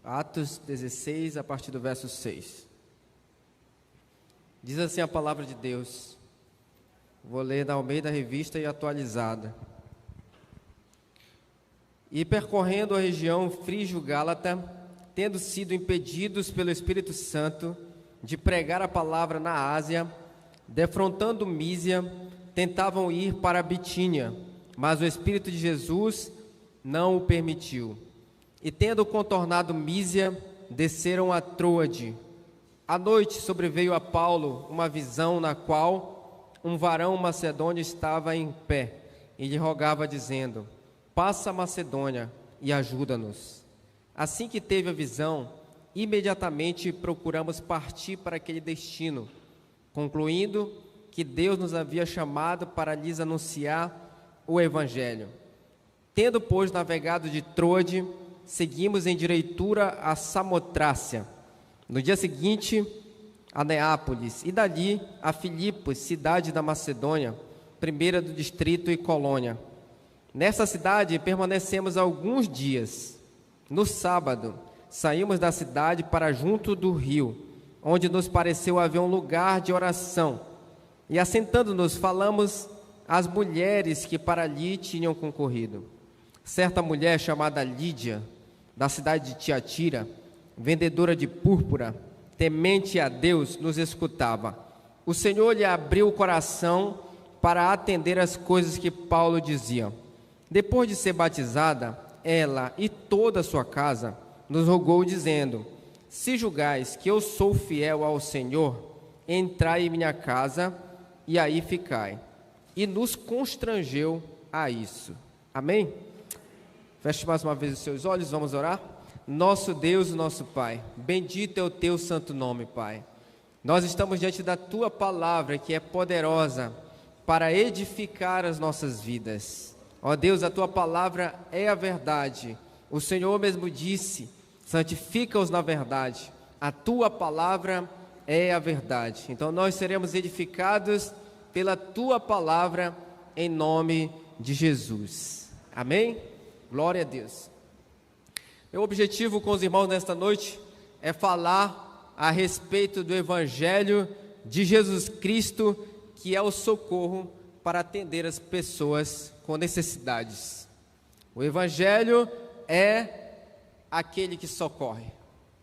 Atos 16, a partir do verso 6. Diz assim a palavra de Deus. Vou ler da Almeida Revista e Atualizada. E percorrendo a região frígio-gálata, tendo sido impedidos pelo Espírito Santo de pregar a palavra na Ásia, defrontando Mísia, tentavam ir para a Bitínia, mas o Espírito de Jesus não o permitiu. E tendo contornado Mísia, desceram a Troade. À noite sobreveio a Paulo uma visão na qual um varão macedônio estava em pé e lhe rogava dizendo: passa a Macedônia e ajuda-nos. Assim que teve a visão, imediatamente procuramos partir para aquele destino, concluindo que Deus nos havia chamado para lhes anunciar o Evangelho. Tendo, pois, navegado de Troade, seguimos em direitura a Samotrácia. No dia seguinte, a Neápolis, e dali a Filipos, cidade da Macedônia, primeira do distrito e colônia. Nessa cidade permanecemos alguns dias. No sábado, saímos da cidade para junto do rio, onde nos pareceu haver um lugar de oração. E assentando-nos, falamos às mulheres que para ali tinham concorrido. Certa mulher chamada Lídia, da cidade de Tiatira, vendedora de púrpura, temente a Deus, nos escutava. O Senhor lhe abriu o coração para atender às coisas que Paulo dizia. Depois de ser batizada, ela e toda a sua casa nos rogou, dizendo: se julgais que eu sou fiel ao Senhor, entrai em minha casa e aí ficai. E nos constrangeu a isso. Amém? Feche mais uma vez os seus olhos, vamos orar. Nosso Deus e nosso Pai, bendito é o teu santo nome, Pai. Nós estamos diante da tua palavra, que é poderosa para edificar as nossas vidas. Ó Deus, a tua palavra é a verdade. O Senhor mesmo disse: santifica-os na verdade. A tua palavra é a verdade. Então nós seremos edificados pela tua palavra, em nome de Jesus. Amém? Glória a Deus. Meu objetivo com os irmãos nesta noite é falar a respeito do Evangelho de Jesus Cristo, que é o socorro para atender as pessoas com necessidades. O Evangelho é aquele que socorre.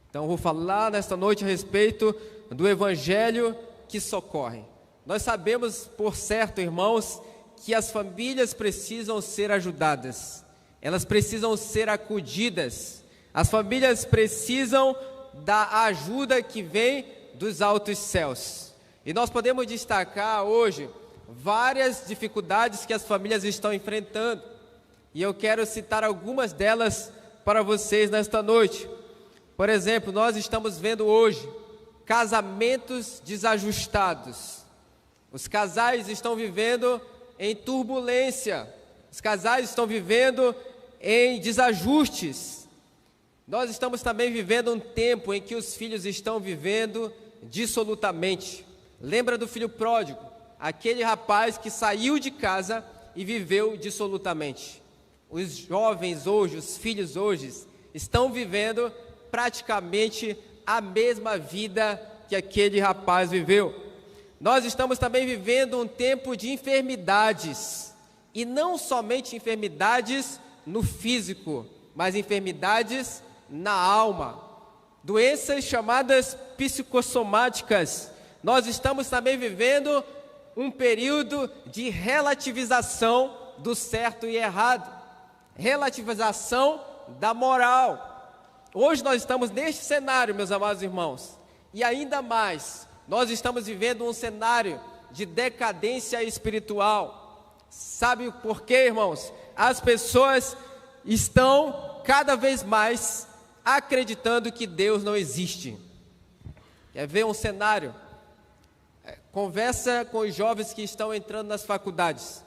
Então, eu vou falar nesta noite a respeito do Evangelho que socorre. Nós sabemos, por certo, irmãos, que as famílias precisam ser ajudadas, elas precisam ser acudidas, as famílias precisam da ajuda que vem dos altos céus. E nós podemos destacar hoje várias dificuldades que as famílias estão enfrentando. E eu quero citar algumas delas para vocês nesta noite. Por exemplo, nós estamos vendo hoje casamentos desajustados. Os casais estão vivendo em turbulência. Os casais estão vivendo em desajustes. Nós estamos também vivendo um tempo em que os filhos estão vivendo dissolutamente. Lembra do filho pródigo? Aquele rapaz que saiu de casa e viveu dissolutamente. Os jovens hoje, os filhos hoje, estão vivendo praticamente a mesma vida que aquele rapaz viveu. Nós estamos também vivendo um tempo de enfermidades, e não somente enfermidades no físico, mas enfermidades na alma, doenças chamadas psicossomáticas. Nós estamos também vivendo um período de relativização do certo e errado, relativização da moral. Hoje nós estamos neste cenário, meus amados irmãos, e ainda mais, nós estamos vivendo um cenário de decadência espiritual. Sabe por quê, irmãos? As pessoas estão cada vez mais acreditando que Deus não existe. Quer ver um cenário? Conversa com os jovens que estão entrando nas faculdades.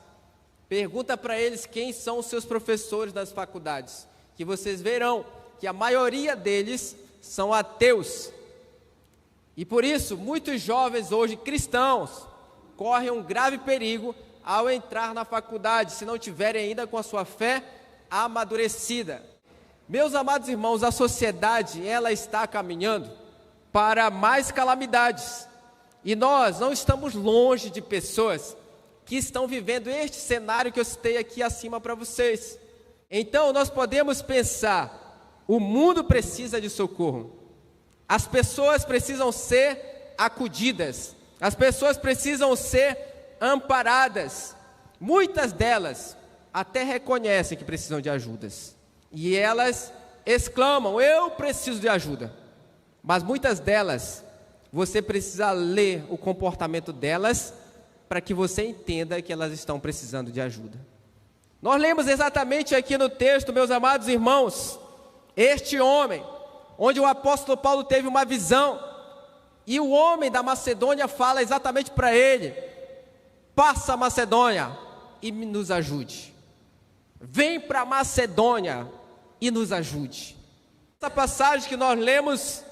Pergunta para eles quem são os seus professores das faculdades, que vocês verão que a maioria deles são ateus. E por isso, muitos jovens hoje cristãos correm um grave perigo ao entrar na faculdade, se não tiverem ainda com a sua fé amadurecida. Meus amados irmãos, a sociedade, ela está caminhando para mais calamidades. E nós não estamos longe de pessoas que estão vivendo este cenário que eu citei aqui acima para vocês. Então, nós podemos pensar, o mundo precisa de socorro. As pessoas precisam ser acudidas. As pessoas precisam ser amparadas. Muitas delas até reconhecem que precisam de ajudas. E elas exclamam, eu preciso de ajuda. Mas muitas delas, você precisa ler o comportamento delas para que você entenda que elas estão precisando de ajuda. Nós lemos exatamente aqui no texto, meus amados irmãos, este homem, onde o apóstolo Paulo teve uma visão, e o homem da Macedônia fala exatamente para ele, passa a Macedônia e nos ajude. Vem para a Macedônia e nos ajude. Essa passagem que nós lemos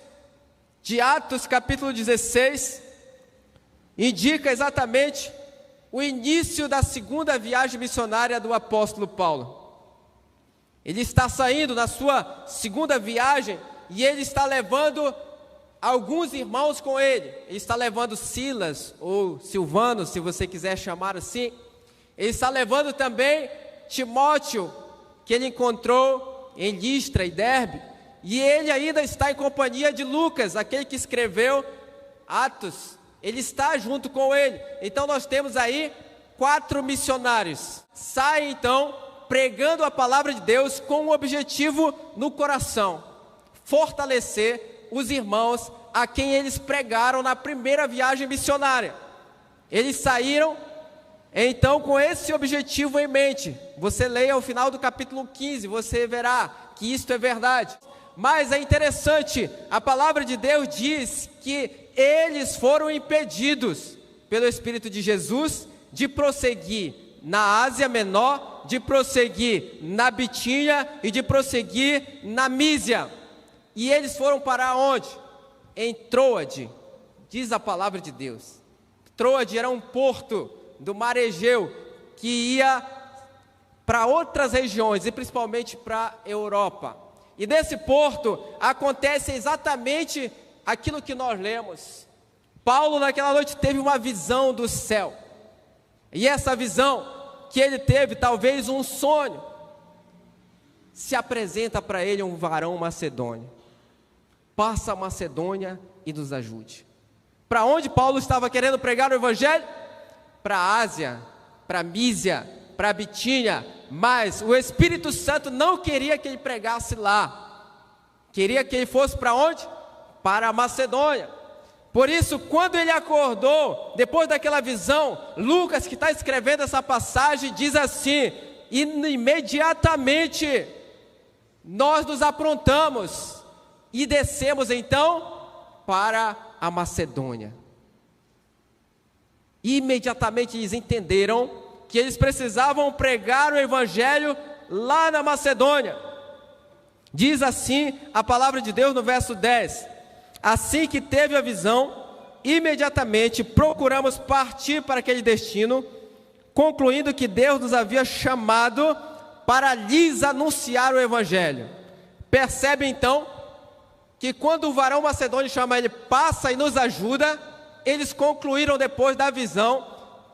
de Atos capítulo 16, indica exatamente o início da segunda viagem missionária do apóstolo Paulo. Ele está saindo na sua segunda viagem e ele está levando alguns irmãos com ele. Ele está levando Silas ou Silvano, se você quiser chamar assim. Ele está levando também Timóteo, que ele encontrou em Listra e Derbe. E ele ainda está em companhia de Lucas, aquele que escreveu Atos. Ele está junto com ele. Então nós temos aí 4 missionários. Saem então pregando a palavra de Deus com um objetivo no coração: fortalecer os irmãos a quem eles pregaram na primeira viagem missionária. Eles saíram então com esse objetivo em mente. Você leia o final do capítulo 15, você verá que isto é verdade. Mas é interessante, a palavra de Deus diz que eles foram impedidos pelo Espírito de Jesus de prosseguir na Ásia Menor, de prosseguir na Bitínia e de prosseguir na Mísia. E eles foram parar onde? Em Troade, diz a palavra de Deus. Troade era um porto do mar Egeu que ia para outras regiões e principalmente para a Europa. E nesse porto acontece exatamente aquilo que nós lemos. Paulo naquela noite teve uma visão do céu. E essa visão que ele teve, talvez um sonho, se apresenta para ele um varão macedônio. Passa a Macedônia e nos ajude. Para onde Paulo estava querendo pregar o evangelho? Para a Ásia, para a Mísia, para a Bitínia. Mas o Espírito Santo não queria que ele pregasse lá. Queria que ele fosse para onde? Para a Macedônia. Por isso, quando ele acordou, depois daquela visão, Lucas, que está escrevendo essa passagem, diz assim: e imediatamente nós nos aprontamos e descemos então para a Macedônia. Imediatamente eles entenderam que eles precisavam pregar o evangelho lá na Macedônia. Diz assim a palavra de Deus no verso 10: assim que teve a visão, imediatamente procuramos partir para aquele destino, concluindo que Deus nos havia chamado para lhes anunciar o evangelho. Percebe então que quando o varão macedônio chama ele, passa e nos ajuda, eles concluíram depois da visão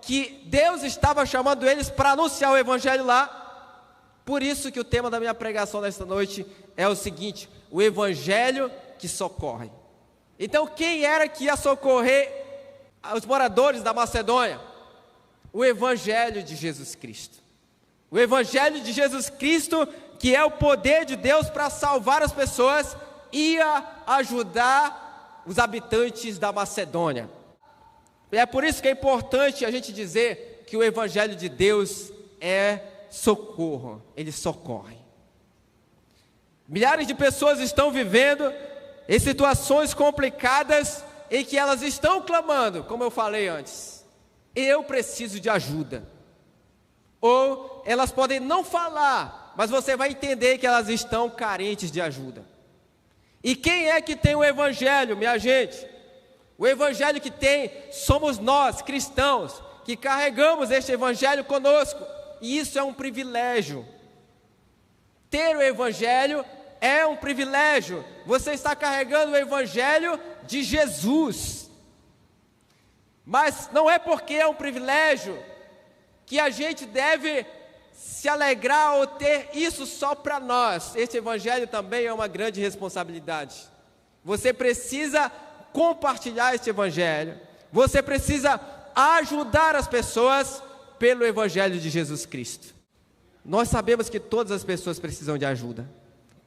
que Deus estava chamando eles para anunciar o evangelho lá. Por isso que o tema da minha pregação nesta noite é o seguinte: o evangelho que socorre. Então quem era que ia socorrer os moradores da Macedônia? O evangelho de Jesus Cristo. O evangelho de Jesus Cristo, que é o poder de Deus para salvar as pessoas, ia ajudar os habitantes da Macedônia. É por isso que é importante a gente dizer que o evangelho de Deus é socorro, ele socorre. Milhares de pessoas estão vivendo em situações complicadas em que elas estão clamando, como eu falei antes: eu preciso de ajuda. Ou elas podem não falar, mas você vai entender que elas estão carentes de ajuda. E quem é que tem o evangelho, minha gente? O evangelho que tem somos nós, cristãos, que carregamos este evangelho conosco. E isso é um privilégio. Ter o evangelho é um privilégio. Você está carregando o Evangelho de Jesus. Mas não é porque é um privilégio que a gente deve se alegrar ou ter isso só para nós. Esse Evangelho também é uma grande responsabilidade. Você precisa compartilhar esse Evangelho. Você precisa ajudar as pessoas pelo Evangelho de Jesus Cristo. Nós sabemos que todas as pessoas precisam de ajuda.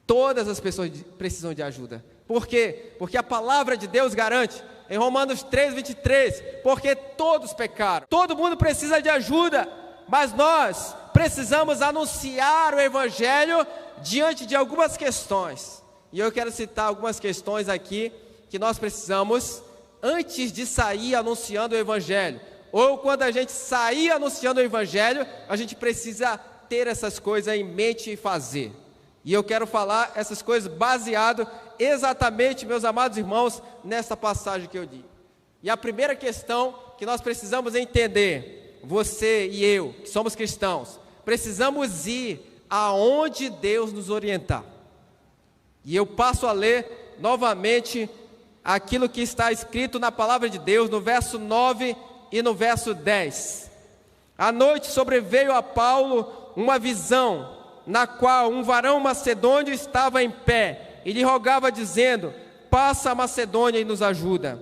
Todas as pessoas precisam de ajuda. Por quê? Porque a palavra de Deus garante, em Romanos 3:23, porque todos pecaram. Todo mundo precisa de ajuda, mas nós precisamos anunciar o Evangelho diante de algumas questões. E eu quero citar algumas questões aqui que nós precisamos, antes de sair anunciando o Evangelho, ou quando a gente sair anunciando o Evangelho, a gente precisa ter essas coisas em mente e fazer. E eu quero falar essas coisas baseado exatamente, meus amados irmãos, nessa passagem que eu li. E a primeira questão que nós precisamos entender, você e eu, que somos cristãos, precisamos ir aonde Deus nos orientar. E eu passo a ler novamente aquilo que está escrito na palavra de Deus, no verso 9 e no verso 10. À noite sobreveio a Paulo uma visão, na qual um varão macedônio estava em pé, e lhe rogava dizendo: passa a Macedônia e nos ajuda.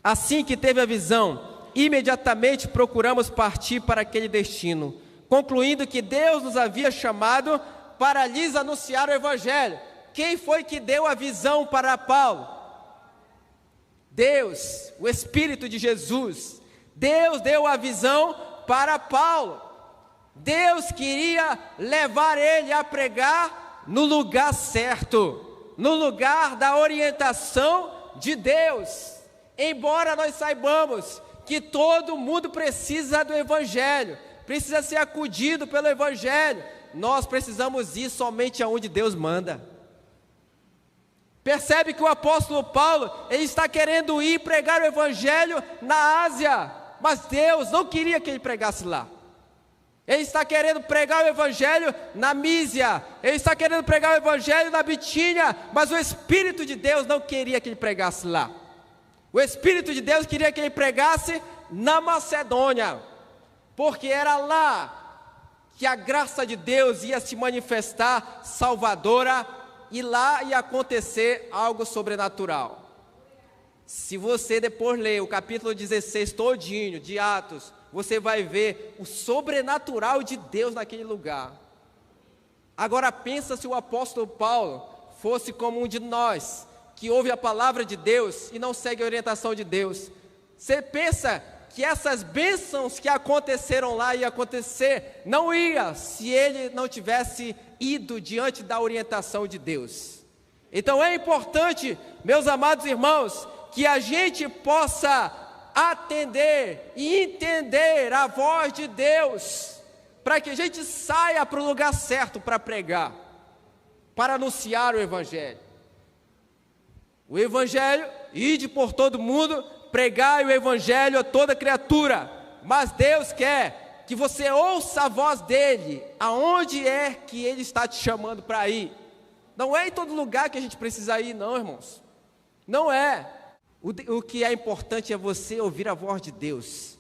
Assim que teve a visão, imediatamente procuramos partir para aquele destino, concluindo que Deus nos havia chamado para lhes anunciar o Evangelho. Quem foi que deu a visão para Paulo? Deus, o Espírito de Jesus. Deus deu a visão para Paulo. Deus queria levar ele a pregar no lugar certo, no lugar da orientação de Deus. Embora nós saibamos que todo mundo precisa do Evangelho, precisa ser acudido pelo Evangelho, nós precisamos ir somente aonde Deus manda. Percebe que o apóstolo Paulo, ele está querendo ir pregar o Evangelho na Ásia, mas Deus não queria que ele pregasse lá. Ele está querendo pregar o Evangelho na Mísia, ele está querendo pregar o Evangelho na Bitínia, mas o Espírito de Deus não queria que ele pregasse lá. O Espírito de Deus queria que ele pregasse na Macedônia, porque era lá que a graça de Deus ia se manifestar salvadora, e lá ia acontecer algo sobrenatural. Se você depois ler o capítulo 16 todinho de Atos, você vai ver o sobrenatural de Deus naquele lugar. Agora pensa se o apóstolo Paulo fosse como um de nós, que ouve a palavra de Deus e não segue a orientação de Deus. Você pensa que essas bênçãos que aconteceram lá ia acontecer? Não ia, se ele não tivesse ido diante da orientação de Deus. Então é importante, meus amados irmãos, que a gente possa atender e entender a voz de Deus, para que a gente saia para o lugar certo para pregar, para anunciar o Evangelho. O Evangelho, ide por todo mundo, pregai o Evangelho a toda criatura, mas Deus quer que você ouça a voz dEle, aonde é que Ele está te chamando para ir. Não é em todo lugar que a gente precisa ir, não, irmãos. Não é. O que é importante é você ouvir a voz de Deus.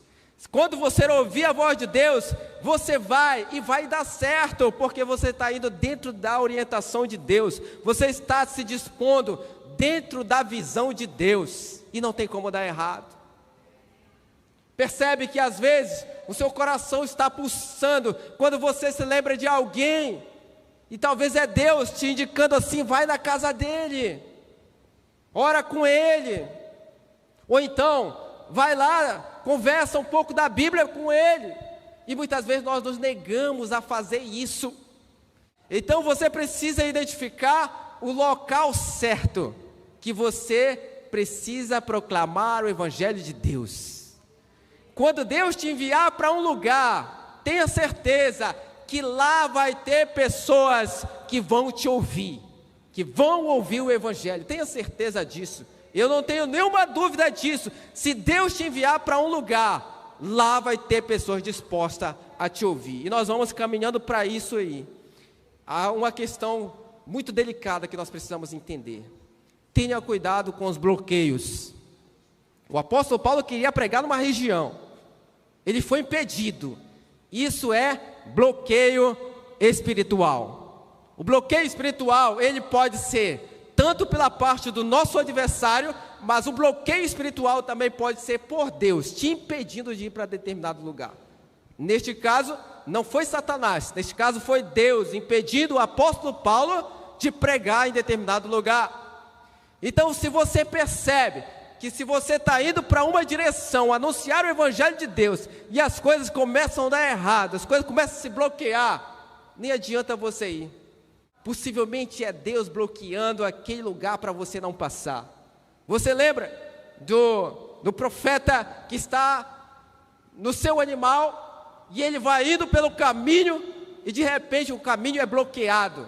Quando você ouvir a voz de Deus, você vai e vai dar certo, porque você está indo dentro da orientação de Deus. Você está se dispondo dentro da visão de Deus, e não tem como dar errado. Percebe que às vezes o seu coração está pulsando quando você se lembra de alguém, e talvez é Deus te indicando assim: vai na casa dele, ora com ele, ou então vai lá, conversa um pouco da Bíblia com ele, e muitas vezes nós nos negamos a fazer isso. Então você precisa identificar o local certo que você precisa proclamar o Evangelho de Deus. Quando Deus te enviar para um lugar, tenha certeza que lá vai ter pessoas que vão te ouvir, que vão ouvir o Evangelho. Tenha certeza disso. Eu não tenho nenhuma dúvida disso. Se Deus te enviar para um lugar, lá vai ter pessoas dispostas a te ouvir. E nós vamos caminhando para isso aí. Há uma questão muito delicada que nós precisamos entender. Tenha cuidado com os bloqueios. O apóstolo Paulo queria pregar numa região, ele foi impedido. Isso é bloqueio espiritual. O bloqueio espiritual, ele pode ser tanto pela parte do nosso adversário, mas o bloqueio espiritual também pode ser por Deus, te impedindo de ir para determinado lugar. Neste caso, não foi Satanás, neste caso foi Deus, impedindo o apóstolo Paulo de pregar em determinado lugar. Então, se você percebe que se você está indo para uma direção, anunciar o Evangelho de Deus, e as coisas começam a dar errado, as coisas começam a se bloquear, nem adianta você ir. Possivelmente é Deus bloqueando aquele lugar para você não passar. Você lembra do profeta que está no seu animal, e ele vai indo pelo caminho, e de repente o caminho é bloqueado,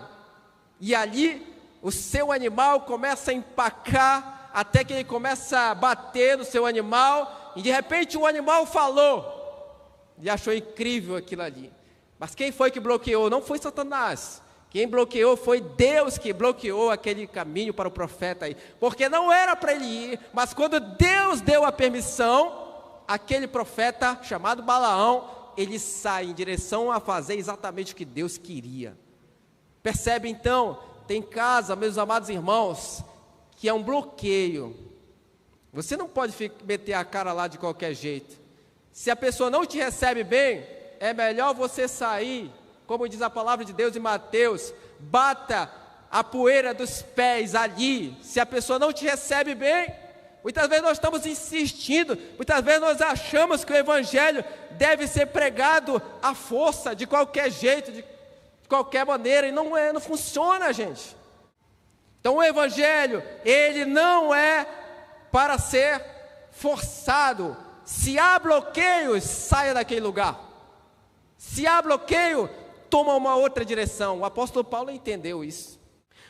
e ali o seu animal começa a empacar, até que ele começa a bater no seu animal, e de repente o animal falou, e achou incrível aquilo ali. Mas quem foi que bloqueou? Não foi Satanás. Quem bloqueou foi Deus, que bloqueou aquele caminho para o profeta aí, porque não era para ele ir, mas quando Deus deu a permissão, aquele profeta chamado Balaão, ele sai em direção a fazer exatamente o que Deus queria. Percebe então, tem casa, meus amados irmãos, que é um bloqueio. Você não pode meter a cara lá de qualquer jeito. Se a pessoa não te recebe bem, é melhor você sair, como diz a palavra de Deus em Mateus, bata a poeira dos pés ali. Se a pessoa não te recebe bem, muitas vezes nós estamos insistindo, muitas vezes nós achamos que o Evangelho deve ser pregado à força, de qualquer jeito, de qualquer maneira, e não funciona, gente. Então o Evangelho, ele não é para ser forçado. Se há bloqueios, saia daquele lugar. Se há bloqueio, toma uma outra direção. O apóstolo Paulo entendeu isso.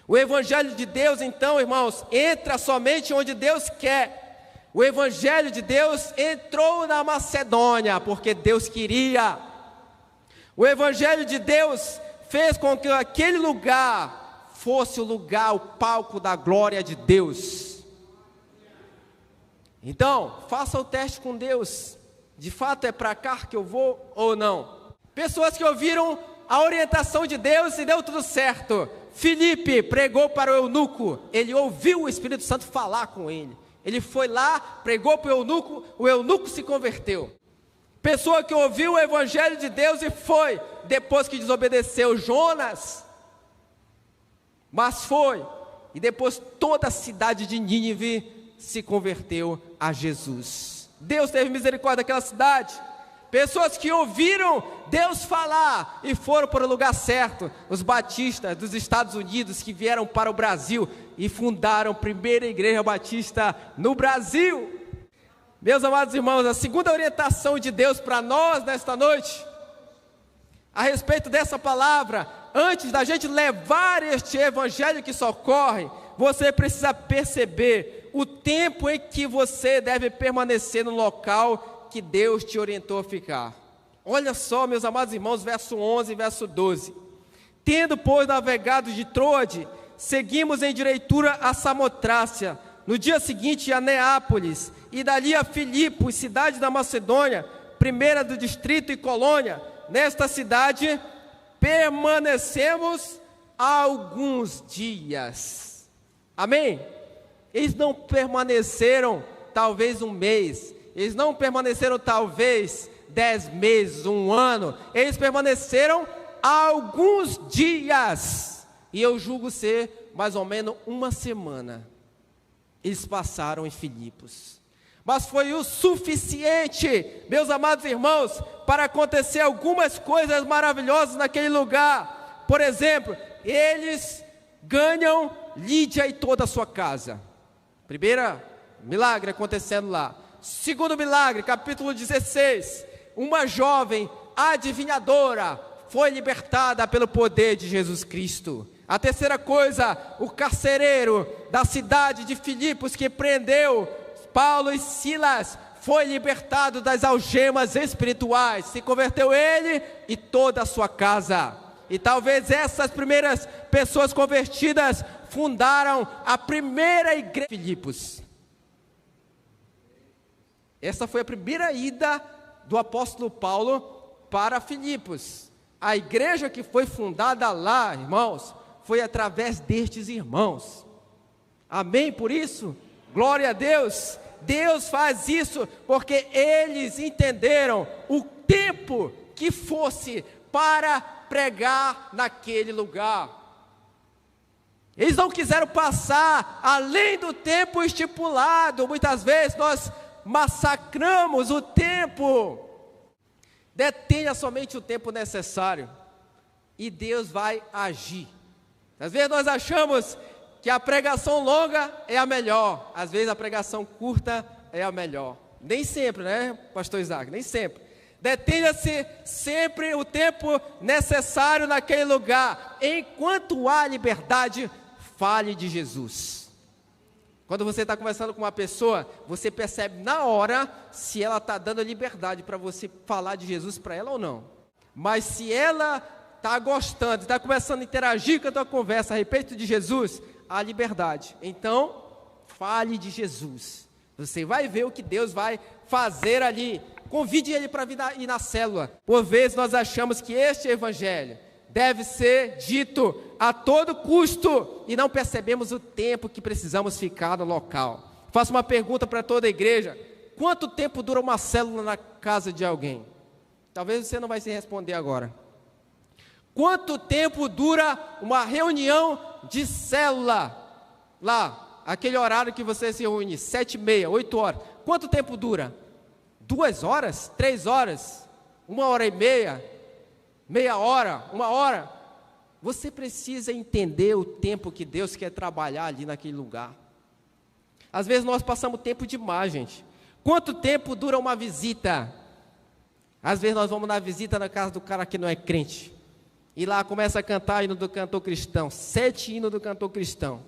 O Evangelho de Deus, então, irmãos, entra somente onde Deus quer. O Evangelho de Deus entrou na Macedônia, porque Deus queria. O Evangelho de Deus fez com que aquele lugar fosse o lugar, o palco da glória de Deus. Então, faça o teste com Deus. De fato é para cá que eu vou ou não? Pessoas que ouviram a orientação de Deus e deu tudo certo. Filipe pregou para o eunuco, ele ouviu o Espírito Santo falar com ele. Ele foi lá, pregou para o eunuco se converteu. Pessoa que ouviu o Evangelho de Deus e foi, depois que desobedeceu. Jonas, mas foi, e depois toda a cidade de Nínive se converteu a Jesus. Deus teve misericórdia daquela cidade. Pessoas que ouviram Deus falar e foram para o lugar certo. Os batistas dos Estados Unidos que vieram para o Brasil e fundaram a primeira igreja batista no Brasil. Meus amados irmãos, a segunda orientação de Deus para nós nesta noite, a respeito dessa palavra, antes da gente levar este evangelho que socorre, você precisa perceber o tempo em que você deve permanecer no local que Deus te orientou a ficar. Olha só, meus amados irmãos, verso 11 e verso 12. Tendo, pois, navegado de Troade, seguimos em direitura a Samotrácia, no dia seguinte a Neápolis, e dali a Filipos, cidade da Macedônia, primeira do distrito e colônia. Nesta cidade permanecemos alguns dias. Amém? Eles não permaneceram talvez um mês, eles não permaneceram talvez 10 meses, um ano, eles permaneceram alguns dias, e eu julgo ser mais ou menos uma semana, eles passaram em Filipos, mas foi o suficiente, meus amados irmãos, para acontecer algumas coisas maravilhosas naquele lugar. Por exemplo, eles ganham Lídia e toda a sua casa. Primeiro milagre acontecendo lá. Segundo milagre, capítulo 16, uma jovem adivinhadora foi libertada pelo poder de Jesus Cristo. A terceira coisa, o carcereiro da cidade de Filipos que prendeu Paulo e Silas foi libertado das algemas espirituais, se converteu ele e toda a sua casa. E talvez essas primeiras pessoas convertidas fundaram a primeira igreja de Filipos. Essa foi a primeira ida do apóstolo Paulo para Filipos. A igreja que foi fundada lá, irmãos, foi através destes irmãos. Amém por isso? Glória a Deus. Deus faz isso porque eles entenderam o tempo que fosse para pregar naquele lugar. Eles não quiseram passar além do tempo estipulado. Muitas vezes nós massacramos o tempo. Detenha somente o tempo necessário e Deus vai agir. Às vezes nós achamos que a pregação longa é a melhor, às vezes a pregação curta é a melhor. Nem sempre, né, pastor Isaac? Nem sempre. Detenha-se sempre o tempo necessário naquele lugar. Enquanto há liberdade, fale de Jesus. Quando você está conversando com uma pessoa, você percebe na hora se ela está dando liberdade para você falar de Jesus para ela ou não. Mas se ela está gostando, está começando a interagir com a tua conversa a respeito de Jesus, há liberdade. Então, fale de Jesus. Você vai ver o que Deus vai fazer ali. Convide ele para vir ir na célula. Por vezes nós achamos que este evangelho deve ser dito a todo custo e não percebemos o tempo que precisamos ficar no local. Faço uma pergunta para toda a igreja: quanto tempo dura uma célula na casa de alguém? Talvez você não vai se responder agora. Quanto tempo dura uma reunião de célula lá, aquele horário que você se reúne, 7h30, 8 horas? Quanto tempo dura? 2 horas? 3 horas? 1h30? Meia hora? 1 hora? Você precisa entender o tempo que Deus quer trabalhar ali naquele lugar. Às vezes nós passamos tempo demais, gente. Quanto tempo dura uma visita? Às vezes nós vamos na visita na casa do cara que não é crente. E lá começa a cantar hino do cantor cristão, 7 hinos do cantor cristão.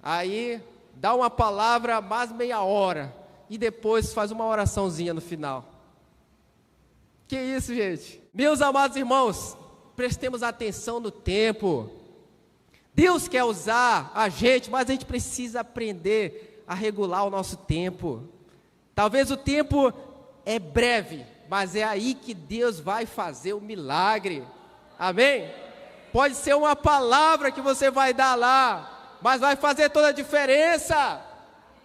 Aí dá uma palavra mais meia hora e depois faz uma oraçãozinha no final. Que isso, gente? Meus amados irmãos, prestemos atenção no tempo. Deus quer usar a gente, mas a gente precisa aprender a regular o nosso tempo. Talvez o tempo é breve, mas é aí que Deus vai fazer o milagre. Amém? Pode ser uma palavra que você vai dar lá, mas vai fazer toda a diferença.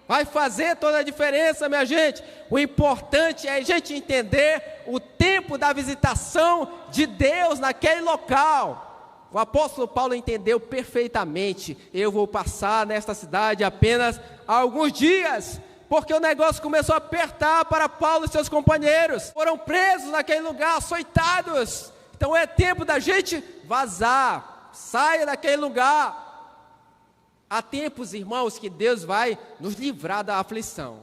Vai fazer toda a diferença, minha gente. O importante é a gente entender o tempo da visitação de Deus naquele local. O apóstolo Paulo entendeu perfeitamente. Eu vou passar nesta cidade apenas alguns dias, porque o negócio começou a apertar para Paulo e seus companheiros. Foram presos naquele lugar, açoitados. Então é tempo da gente vazar, saia daquele lugar. Há tempos, irmãos, que Deus vai nos livrar da aflição,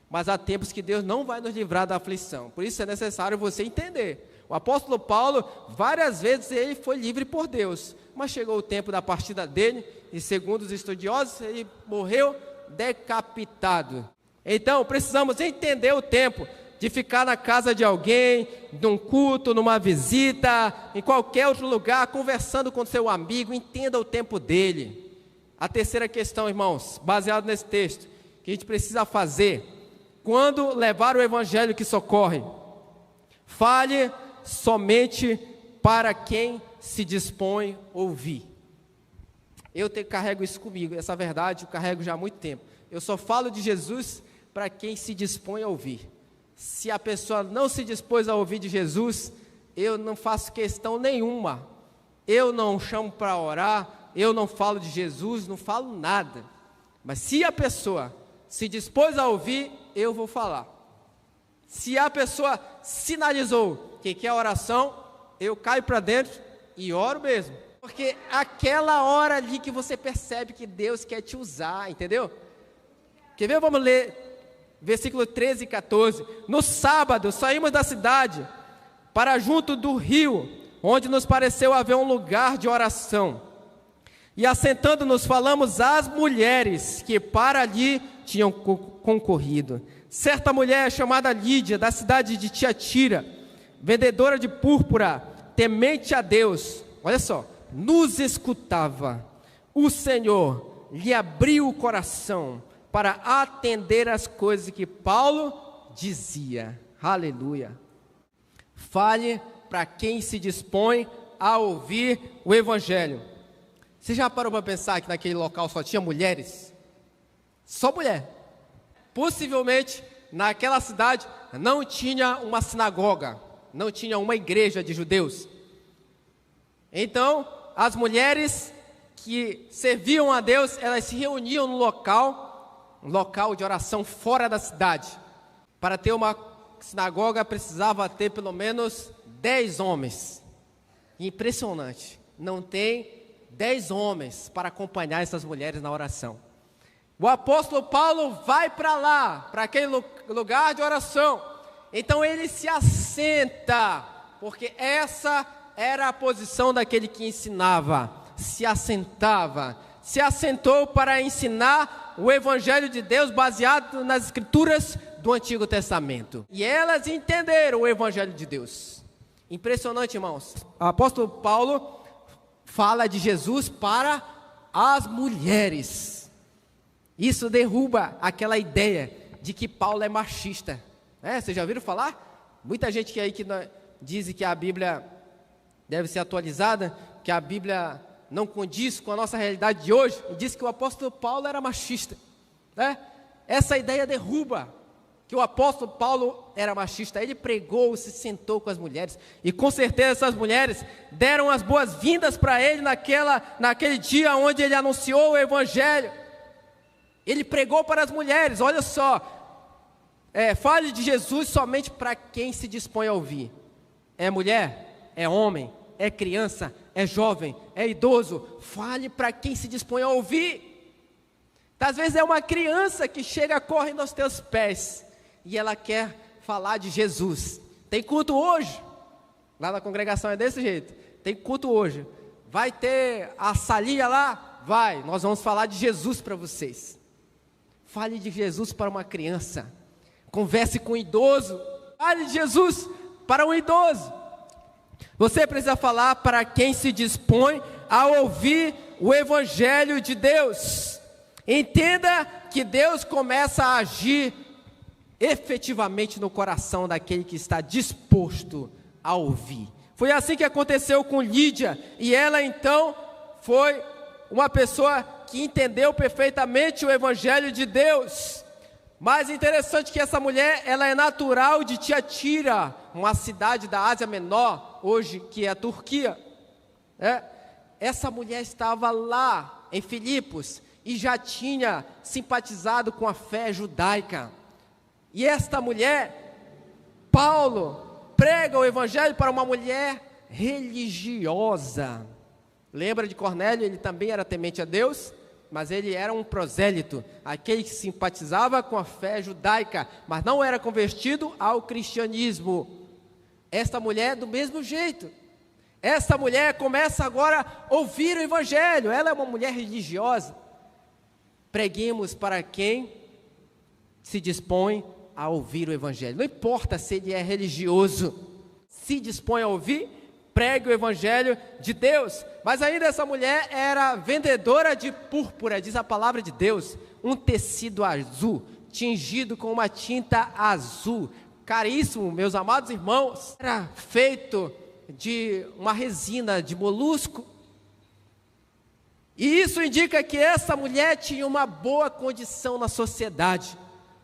mas há tempos que Deus não vai nos livrar da aflição. Por isso é necessário você entender. O apóstolo Paulo, várias vezes ele foi livre por Deus, mas chegou o tempo da partida dele, e segundo os estudiosos, ele morreu decapitado. Então precisamos entender o tempo de ficar na casa de alguém, num culto, numa visita, em qualquer outro lugar, conversando com seu amigo. Entenda o tempo dele. A terceira questão, irmãos, baseado nesse texto, que a gente precisa fazer, quando levar o evangelho que socorre, fale somente para quem se dispõe a ouvir. Eu carrego isso comigo, essa verdade eu carrego já há muito tempo. Eu só falo de Jesus para quem se dispõe a ouvir. Se a pessoa não se dispôs a ouvir de Jesus, eu não faço questão nenhuma. Eu não chamo para orar, eu não falo de Jesus, não falo nada. Mas se a pessoa se dispôs a ouvir, eu vou falar. Se a pessoa sinalizou que quer oração, eu caio para dentro e oro mesmo. Porque aquela hora ali que você percebe que Deus quer te usar, entendeu? Quer ver? Vamos ler versículo 13 e 14. No sábado saímos da cidade para junto do rio, onde nos pareceu haver um lugar de oração. E assentando-nos falamos às mulheres que para ali tinham concorrido. Certa mulher chamada Lídia, da cidade de Tiatira, vendedora de púrpura, temente a Deus, olha só, nos escutava. O Senhor lhe abriu o coração para atender as coisas que Paulo dizia. Aleluia. Fale para quem se dispõe a ouvir o Evangelho. Você já parou para pensar que naquele local só tinha mulheres? Só mulher. Possivelmente, naquela cidade não tinha uma sinagoga, não tinha uma igreja de judeus. Então, as mulheres que serviam a Deus, elas se reuniam no local, um local de oração fora da cidade. Para ter uma sinagoga, precisava ter pelo menos 10 homens. Impressionante. Não tem 10 homens para acompanhar essas mulheres na oração. O apóstolo Paulo vai para lá, para aquele lugar de oração. Então ele se assenta, porque essa era a posição daquele que ensinava. Se assentava, se assentou para ensinar o Evangelho de Deus baseado nas Escrituras do Antigo Testamento. E elas entenderam o Evangelho de Deus. Impressionante, irmãos. O apóstolo Paulo fala de Jesus para as mulheres. Isso derruba aquela ideia de que Paulo é machista. Vocês já ouviram falar? Muita gente que aí que diz que a Bíblia deve ser atualizada, que a Bíblia não condiz com a nossa realidade de hoje, e diz que o apóstolo Paulo era machista. Essa ideia derruba que o apóstolo Paulo era machista. Ele pregou, se sentou com as mulheres, e com certeza essas mulheres deram as boas-vindas para ele naquele dia onde ele anunciou o Evangelho. Ele pregou para as mulheres, olha só, fale de Jesus somente para quem se dispõe a ouvir. É mulher, é homem, é criança, é jovem, é idoso, fale para quem se dispõe a ouvir. Às vezes é uma criança que chega correndo aos teus pés, e ela quer falar de Jesus. Tem culto hoje, lá na congregação é desse jeito, tem culto hoje, vai ter a salinha lá? Vai, nós vamos falar de Jesus para vocês. Fale de Jesus para uma criança, converse com um idoso, fale de Jesus para um idoso. Você precisa falar para quem se dispõe a ouvir o Evangelho de Deus. Entenda que Deus começa a agir efetivamente no coração daquele que está disposto a ouvir. Foi assim que aconteceu com Lídia, e ela então foi uma pessoa que entendeu perfeitamente o Evangelho de Deus. Mas interessante que essa mulher, ela é natural de Tiatira, uma cidade da Ásia Menor, hoje que é a Turquia. Essa mulher estava lá em Filipos e já tinha simpatizado com a fé judaica. E esta mulher, Paulo, prega o Evangelho para uma mulher religiosa. Lembra de Cornélio? Ele também era temente a Deus, mas ele era um prosélito, aquele que simpatizava com a fé judaica, mas não era convertido ao cristianismo. Esta mulher do mesmo jeito. Esta mulher começa agora a ouvir o Evangelho. Ela é uma mulher religiosa. Preguemos para quem se dispõe a ouvir o Evangelho. Não importa se ele é religioso, se dispõe a ouvir, pregue o Evangelho de Deus. Mas ainda essa mulher era vendedora de púrpura, diz a palavra de Deus, um tecido azul, tingido com uma tinta azul, caríssimo, meus amados irmãos. Era feito de uma resina de molusco, e isso indica que essa mulher tinha uma boa condição na sociedade.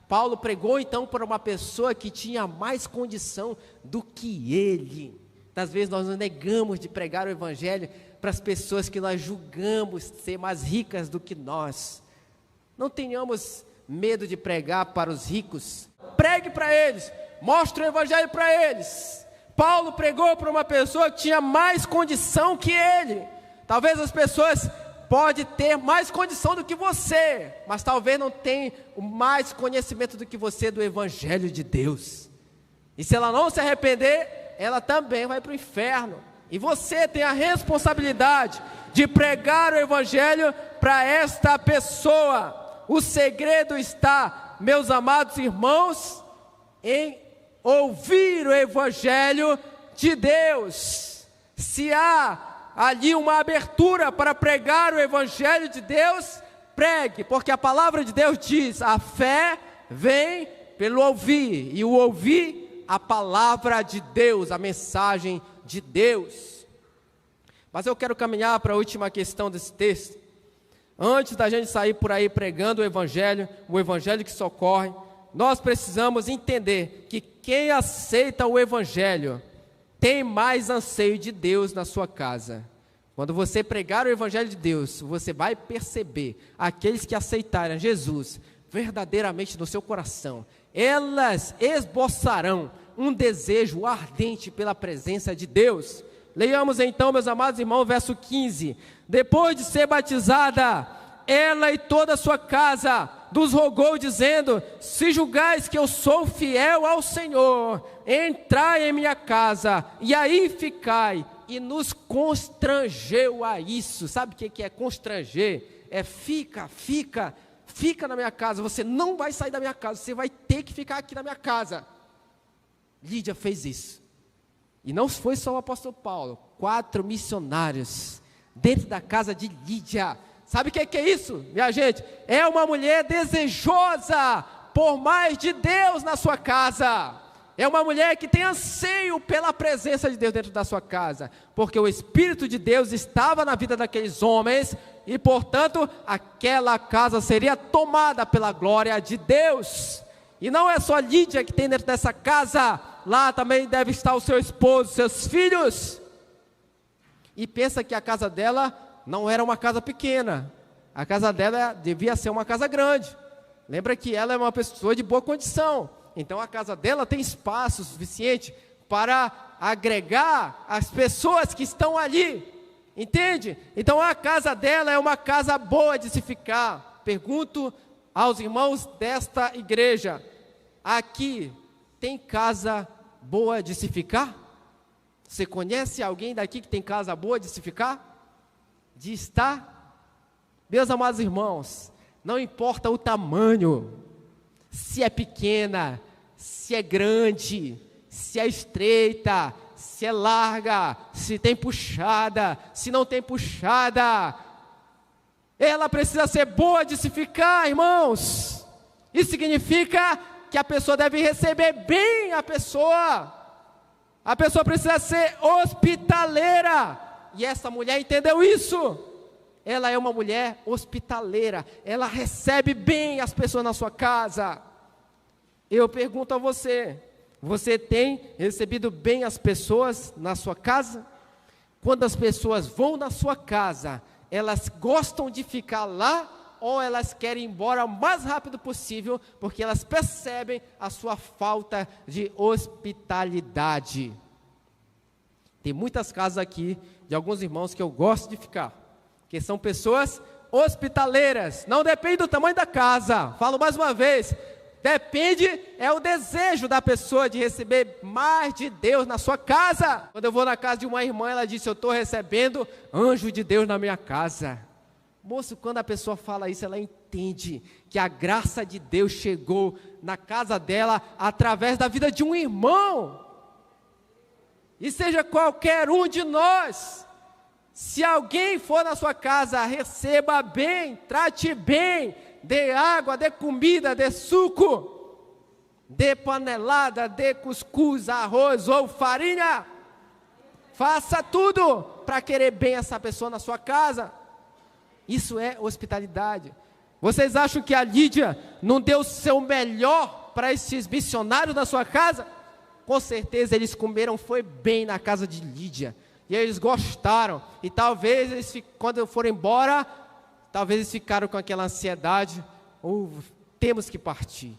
Paulo pregou então para uma pessoa que tinha mais condição do que ele. Às vezes nós nos negamos de pregar o Evangelho para as pessoas que nós julgamos ser mais ricas do que nós. Não tenhamos medo de pregar para os ricos. Pregue para eles, mostre o Evangelho para eles. Paulo pregou para uma pessoa que tinha mais condição que ele. Talvez as pessoas podem ter mais condição do que você, mas talvez não tenham mais conhecimento do que você do Evangelho de Deus. E se ela não se arrepender, ela também vai para o inferno. E você tem a responsabilidade de pregar o Evangelho para esta pessoa. O segredo está, meus amados irmãos, em ouvir o Evangelho de Deus. Se há ali uma abertura para pregar o Evangelho de Deus, pregue, porque a palavra de Deus diz: a fé vem pelo ouvir, e o ouvir a palavra de Deus, a mensagem de Deus. Mas eu quero caminhar para a última questão desse texto. Antes da gente sair por aí pregando o Evangelho que socorre, nós precisamos entender que quem aceita o Evangelho tem mais anseio de Deus na sua casa. Quando você pregar o Evangelho de Deus, você vai perceber aqueles que aceitarem Jesus verdadeiramente no seu coração, elas esboçarão um desejo ardente pela presença de Deus. Leiamos então, meus amados irmãos, verso 15. Depois de ser batizada, ela e toda a sua casa nos rogou, dizendo: se julgais que eu sou fiel ao Senhor, entrai em minha casa, e aí ficai. E nos constrangeu a isso. Sabe o que é constranger? É fica na minha casa, você não vai sair da minha casa, você vai ter que ficar aqui na minha casa. Lídia fez isso. E não foi só o apóstolo Paulo, 4 missionários dentro da casa de Lídia. Sabe o que é isso, minha gente? É uma mulher desejosa por mais de Deus na sua casa. É uma mulher que tem anseio pela presença de Deus dentro da sua casa, porque o Espírito de Deus estava na vida daqueles homens, e portanto, aquela casa seria tomada pela glória de Deus. E não é só Lídia que tem dentro dessa casa, lá também deve estar o seu esposo, seus filhos. E pensa que a casa dela não era uma casa pequena, a casa dela devia ser uma casa grande. Lembra que ela é uma pessoa de boa condição, então a casa dela tem espaço suficiente para agregar as pessoas que estão ali, entende? Então a casa dela é uma casa boa de se ficar. Pergunto aos irmãos desta igreja: aqui tem casa boa de se ficar? Você conhece alguém daqui que tem casa boa de se ficar? De estar? Meus amados irmãos, não importa o tamanho, se é pequena, se é grande, se é estreita, se é larga, se tem puxada, se não tem puxada, ela precisa ser boa de se ficar, irmãos. Isso significa que a pessoa deve receber bem a pessoa precisa ser hospitaleira, e essa mulher entendeu isso. Ela é uma mulher hospitaleira, ela recebe bem as pessoas na sua casa. Eu pergunto a você: você tem recebido bem as pessoas na sua casa? Quando as pessoas vão na sua casa, elas gostam de ficar lá, ou elas querem ir embora o mais rápido possível, porque elas percebem a sua falta de hospitalidade? Tem muitas casas aqui, de alguns irmãos, que eu gosto de ficar, que são pessoas hospitaleiras. Não depende do tamanho da casa, falo mais uma vez, depende, é o desejo da pessoa de receber mais de Deus na sua casa. Quando eu vou na casa de uma irmã, ela disse: eu estou recebendo anjo de Deus na minha casa. Moço, quando a pessoa fala isso, ela entende que a graça de Deus chegou na casa dela através da vida de um irmão. E seja qualquer um de nós, se alguém for na sua casa, receba bem, trate bem, dê água, dê comida, dê suco, dê panelada, dê cuscuz, arroz ou farinha. Faça tudo para querer bem essa pessoa na sua casa. Isso é hospitalidade. Vocês acham que a Lídia não deu o seu melhor para esses missionários na sua casa? Com certeza eles comeram, foi bem na casa de Lídia, e eles gostaram, e talvez eles, quando foram embora, talvez eles ficaram com aquela ansiedade: temos que partir.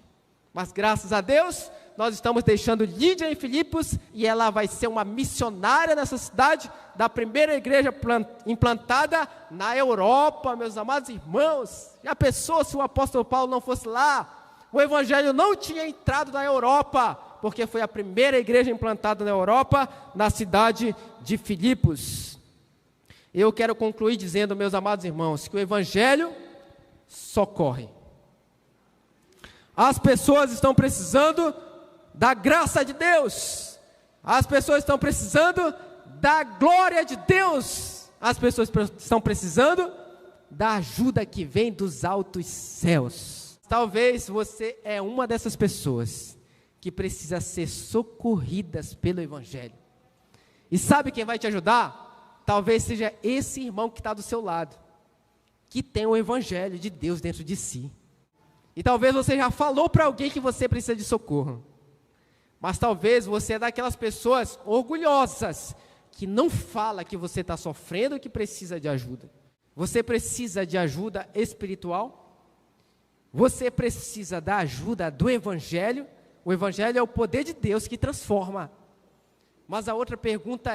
Mas graças a Deus, nós estamos deixando Lídia em Filipos, e ela vai ser uma missionária nessa cidade, da primeira igreja implantada na Europa. Meus amados irmãos, já pensou se o apóstolo Paulo não fosse lá? O evangelho não tinha entrado na Europa, porque foi a primeira igreja implantada na Europa, na cidade de Filipos. Eu quero concluir dizendo, meus amados irmãos, que o evangelho socorre. As pessoas estão precisando da graça de Deus, as pessoas estão precisando da glória de Deus as pessoas estão precisando da ajuda que vem dos altos céus. Talvez você é uma dessas pessoas que precisa ser socorridas pelo Evangelho. E sabe quem vai te ajudar? Talvez seja esse irmão que está do seu lado, que tem o Evangelho de Deus dentro de si. E talvez você já falou para alguém que você precisa de socorro. Mas talvez você é daquelas pessoas orgulhosas, que não fala que você está sofrendo e que precisa de ajuda. Você precisa de ajuda espiritual? Você precisa da ajuda do Evangelho? O Evangelho é o poder de Deus que transforma. Mas a outra pergunta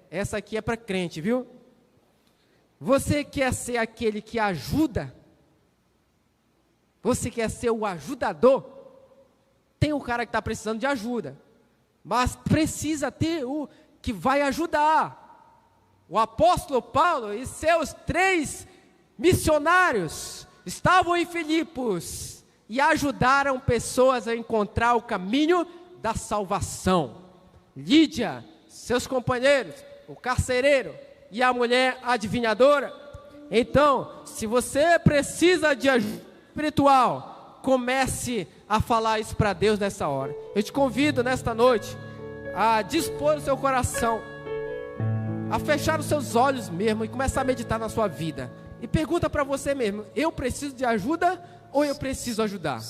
essa aqui é para crente, viu? Você quer ser aquele que ajuda? Você quer ser o ajudador? Tem um cara que está precisando de ajuda, mas precisa ter o que vai ajudar. O apóstolo Paulo e seus 3 missionários estavam em Filipos e ajudaram pessoas a encontrar o caminho da salvação. Lídia, seus companheiros, o carcereiro e a mulher adivinhadora. Então, se você precisa de ajuda espiritual, comece a falar isso para Deus nessa hora. Eu te convido nesta noite a dispor o seu coração, a fechar os seus olhos mesmo e começar a meditar na sua vida. E pergunta para você mesmo: eu preciso de ajuda ou eu preciso ajudar?